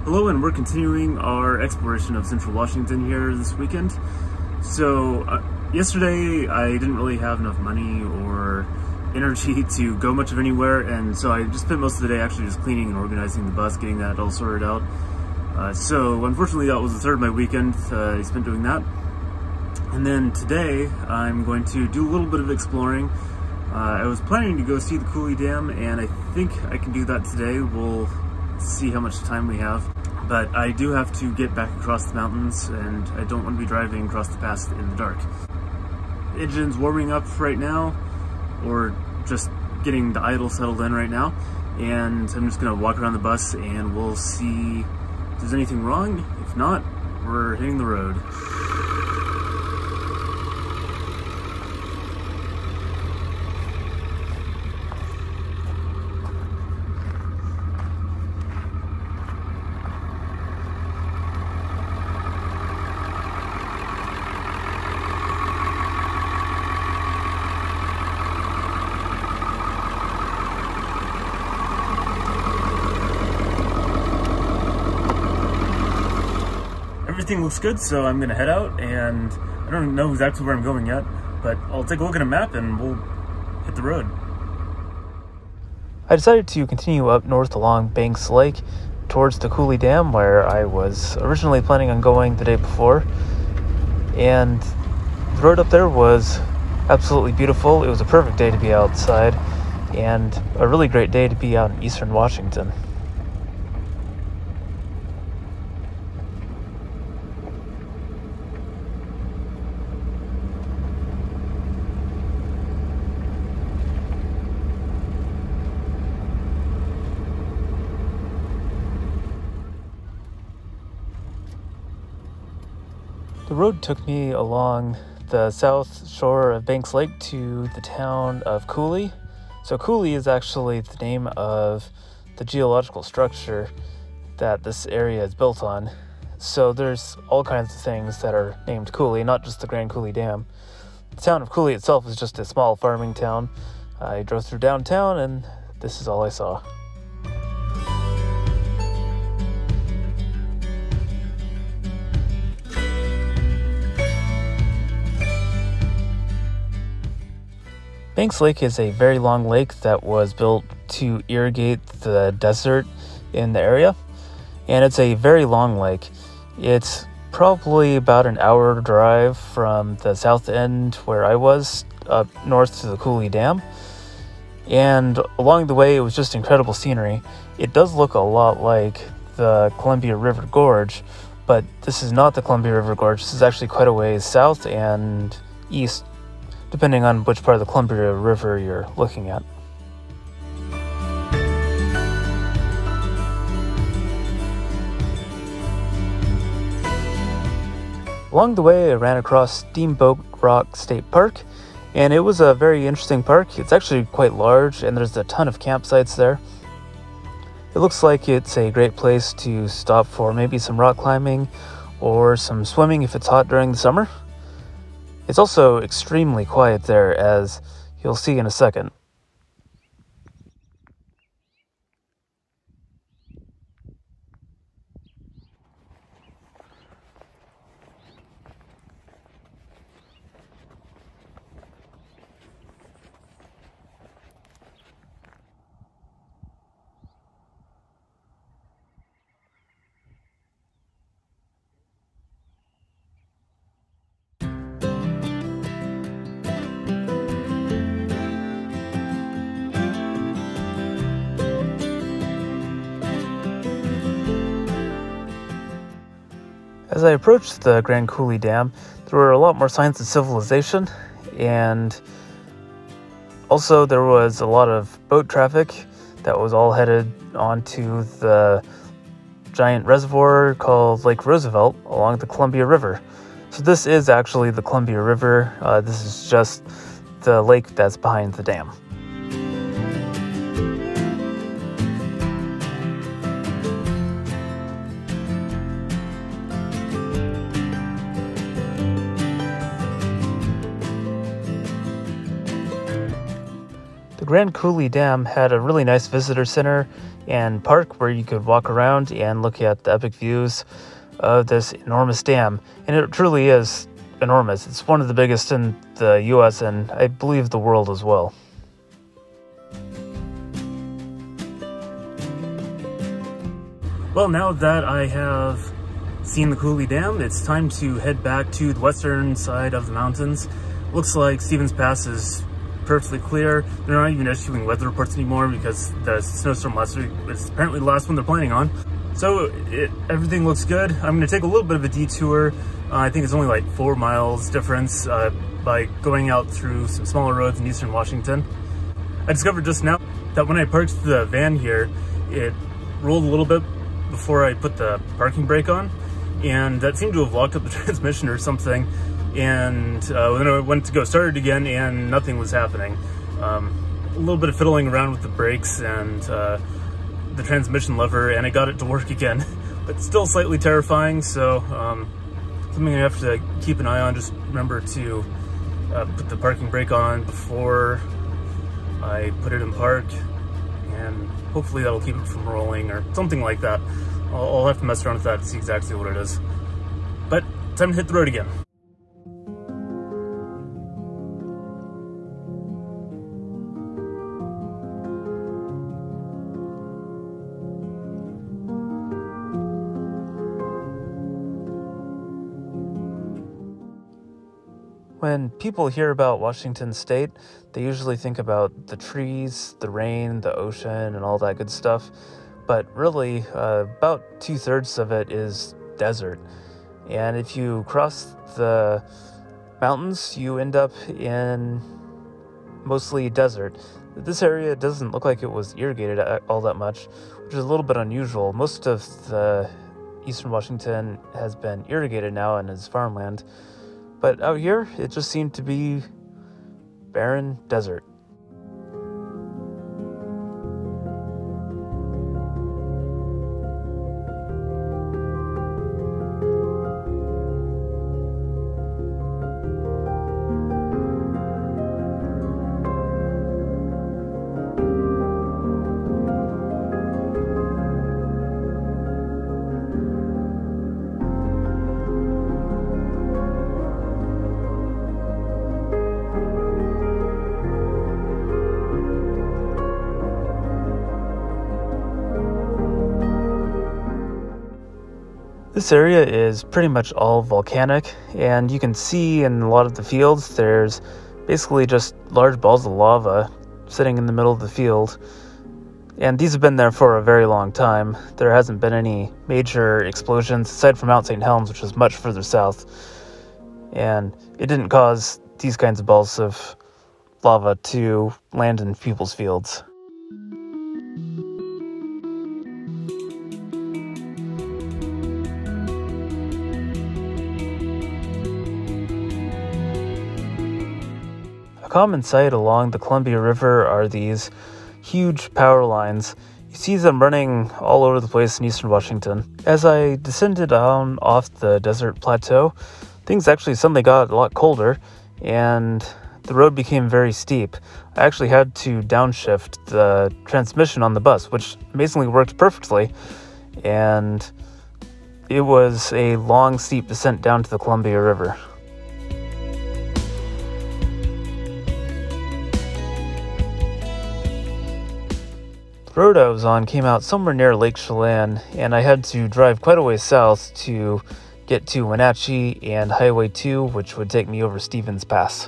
Hello, and we're continuing our exploration of Central Washington here this weekend. So yesterday I didn't really have enough money or energy to go much of anywhere, and so I just spent most of the day actually just cleaning and organizing the bus, getting that all sorted out. So unfortunately that was the third of my weekend I spent doing that. And then today I'm going to do a little bit of exploring. I was planning to go see the Coulee Dam, and I think I can do that today. We'll see how much time we have. But I do have to get back across the mountains, and I don't want to be driving across the pass in the dark. The engine's warming up right now, or just getting the idle settled in right now, and I'm just going to walk around the bus and we'll see if there's anything wrong. If not, we're hitting the road. Everything looks good, so I'm gonna head out, and I don't know exactly where I'm going yet, but I'll take a look at a map and we'll hit the road. I decided to continue up north along Banks Lake towards the Coulee Dam, where I was originally planning on going the day before. And the road up there was absolutely beautiful. It was a perfect day to be outside, and a really great day to be out in eastern Washington. The road took me along the south shore of Banks Lake to the town of Skoolie. So Coulee is actually the name of the geological structure that this area is built on. So there's all kinds of things that are named Coulee, not just the Grand Coulee Dam. The town of Coulee itself is just a small farming town. I drove through downtown, and this is all I saw. Banks Lake is a very long lake that was built to irrigate the desert in the area, and it's a very long lake. It's probably about an hour drive from the south end where I was, up north to the Coulee Dam, and along the way it was just incredible scenery. It does look a lot like the Columbia River Gorge, but this is not the Columbia River Gorge. This is actually quite a ways south and east, depending on which part of the Columbia River you're looking at. Along the way, I ran across Steamboat Rock State Park, and it was a very interesting park. It's actually quite large, and there's a ton of campsites there. It looks like it's a great place to stop for maybe some rock climbing or some swimming if it's hot during the summer. It's also extremely quiet there, as you'll see in a second. As I approached the Grand Coulee Dam, there were a lot more signs of civilization, and also there was a lot of boat traffic that was all headed onto the giant reservoir called Lake Roosevelt along the Columbia River. So this is actually the Columbia River. This is just the lake that's behind the dam. The Grand Coulee Dam had a really nice visitor center and park where you could walk around and look at the epic views of this enormous dam. And it truly is enormous. It's one of the biggest in the US and I believe the world as well. Well, now that I have seen the Coulee Dam, it's time to head back to the western side of the mountains. Looks like Stevens Pass is perfectly clear. They're not even issuing weather reports anymore because the snowstorm last week is apparently the last one they're planning on. So everything looks good. I'm gonna take a little bit of a detour. I think it's only like 4 miles difference by going out through some smaller roads in eastern Washington. I discovered just now that when I parked the van here, it rolled a little bit before I put the parking brake on, and that seemed to have locked up the transmission or something. And then I went to go start it again and nothing was happening. A little bit of fiddling around with the brakes and the transmission lever, and I got it to work again, but still slightly terrifying. So something I have to keep an eye on. Just remember to put the parking brake on before I put it in park, and hopefully that'll keep it from rolling or something like that. I'll have to mess around with that to see exactly what it is. But time to hit the road again. When people hear about Washington State, they usually think about the trees, the rain, the ocean, and all that good stuff. But really, about 2/3 of it is desert. And if you cross the mountains, you end up in mostly desert. This area doesn't look like it was irrigated all that much, which is a little bit unusual. Most of the eastern Washington has been irrigated now and is farmland. But out here, it just seemed to be barren desert. This area is pretty much all volcanic, and you can see in a lot of the fields there's basically just large balls of lava sitting in the middle of the field. And these have been there for a very long time. There hasn't been any major explosions aside from Mount St. Helens, which is much further south. And it didn't cause these kinds of balls of lava to land in people's fields. A common sight along the Columbia River are these huge power lines. You see them running all over the place in eastern Washington. As I descended down off the desert plateau, things actually suddenly got a lot colder and the road became very steep. I actually had to downshift the transmission on the bus, which amazingly worked perfectly, and it was a long, steep descent down to the Columbia River. The road I was on came out somewhere near Lake Chelan, and I had to drive quite a ways south to get to Wenatchee and Highway 2, which would take me over Stevens Pass.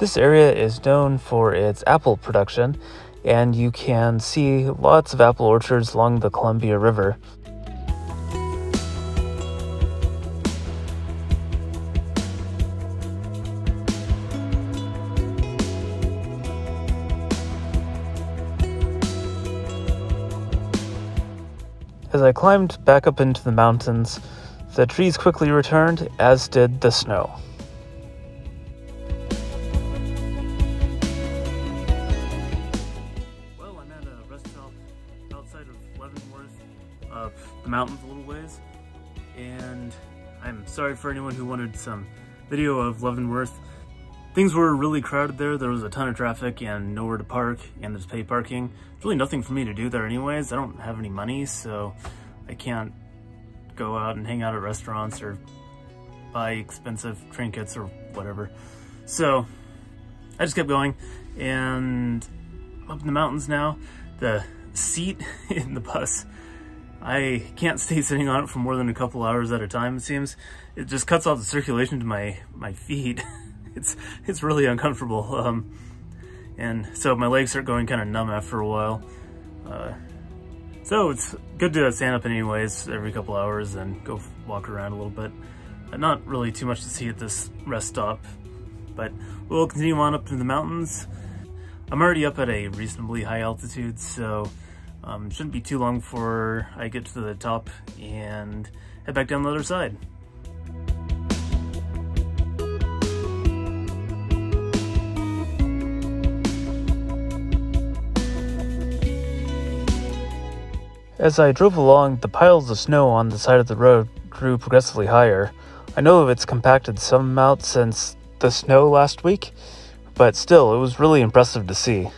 This area is known for its apple production, and you can see lots of apple orchards along the Columbia River. As I climbed back up into the mountains, the trees quickly returned, as did the snow. the mountains a little ways. And I'm sorry for anyone who wanted some video of Leavenworth. Things were really crowded there. There was a ton of traffic and nowhere to park, and there's paid parking. There's really nothing for me to do there anyways. I don't have any money, so I can't go out and hang out at restaurants or buy expensive trinkets or whatever. So I just kept going, and up in the mountains now. The seat in the bus, I can't stay sitting on it for more than a couple hours at a time, it seems. It just cuts off the circulation to my feet. It's really uncomfortable. And so my legs start going kind of numb after a while. So it's good to stand up anyways every couple hours and go walk around a little bit. Not really too much to see at this rest stop, but we'll continue on up to the mountains. I'm already up at a reasonably high altitude, so shouldn't be too long before I get to the top and head back down the other side. As I drove along, the piles of snow on the side of the road grew progressively higher. I know it's compacted some amount since the snow last week, but still, it was really impressive to see.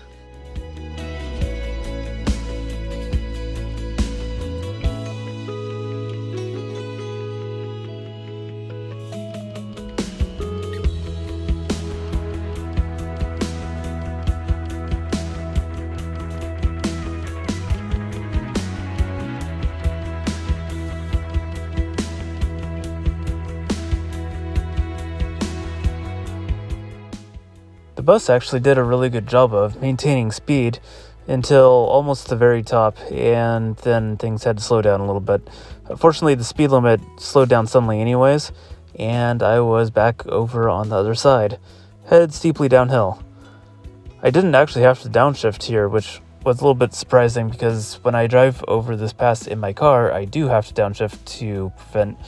The bus actually did a really good job of maintaining speed until almost the very top, and then things had to slow down a little bit. Fortunately, the speed limit slowed down suddenly anyways, and I was back over on the other side, headed steeply downhill. I didn't actually have to downshift here, which was a little bit surprising because when I drive over this pass in my car, I do have to downshift to prevent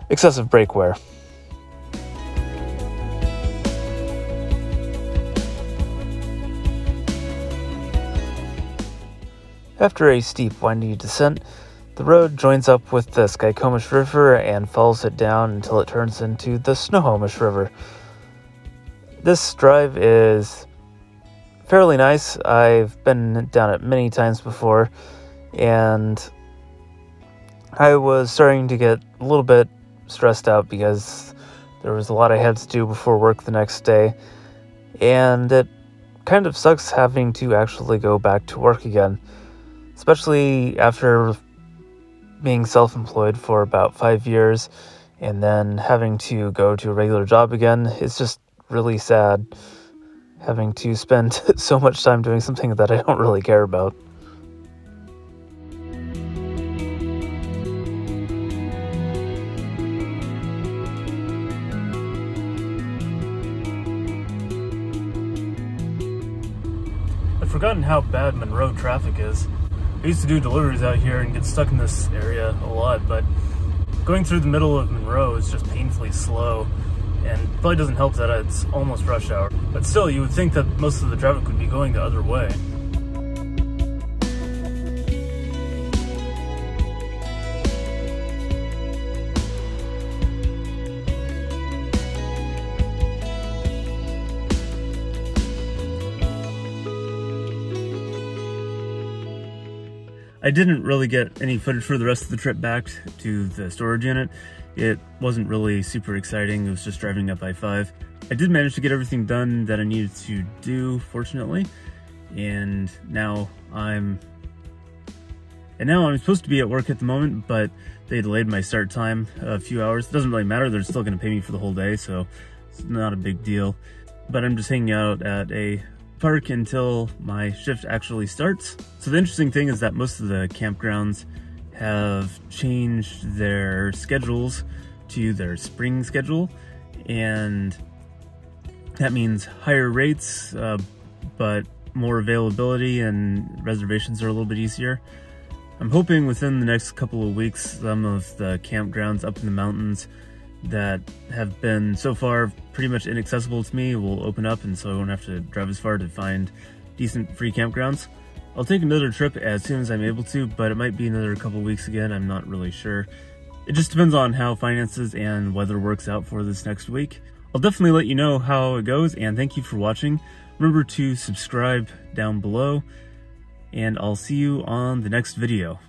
excessive brake wear. After a steep, windy descent, the road joins up with the Skykomish River and follows it down until it turns into the Snohomish River. This drive is fairly nice. I've been down it many times before, and I was starting to get a little bit stressed out because there was a lot I had to do before work the next day, and it kind of sucks having to actually go back to work again. Especially after being self-employed for about 5 years and then having to go to a regular job again. It's just really sad having to spend so much time doing something that I don't really care about. I've forgotten how bad Monroe traffic is. I used to do deliveries out here and get stuck in this area a lot, but going through the middle of Monroe is just painfully slow, and probably doesn't help that it's almost rush hour. But still, you would think that most of the traffic would be going the other way. I didn't really get any footage for the rest of the trip back to the storage unit. It wasn't really super exciting. It was just driving up I-5. I did manage to get everything done that I needed to do, fortunately. And now I'm supposed to be at work at the moment, but they delayed my start time a few hours. It doesn't really matter. They're still going to pay me for the whole day, so it's not a big deal. But I'm just hanging out at a park until my shift actually starts. So the interesting thing is that most of the campgrounds have changed their schedules to their spring schedule, and that means higher rates, but more availability, and reservations are a little bit easier. I'm hoping within the next couple of weeks some of the campgrounds up in the mountains that have been so far pretty much inaccessible to me will open up, and so I won't have to drive as far to find decent free campgrounds. I'll take another trip as soon as I'm able to, but it might be another couple weeks again. I'm not really sure. It just depends on how finances and weather works out for this next week. I'll definitely let you know how it goes, and thank you for watching. Remember to subscribe down below, and I'll see you on the next video.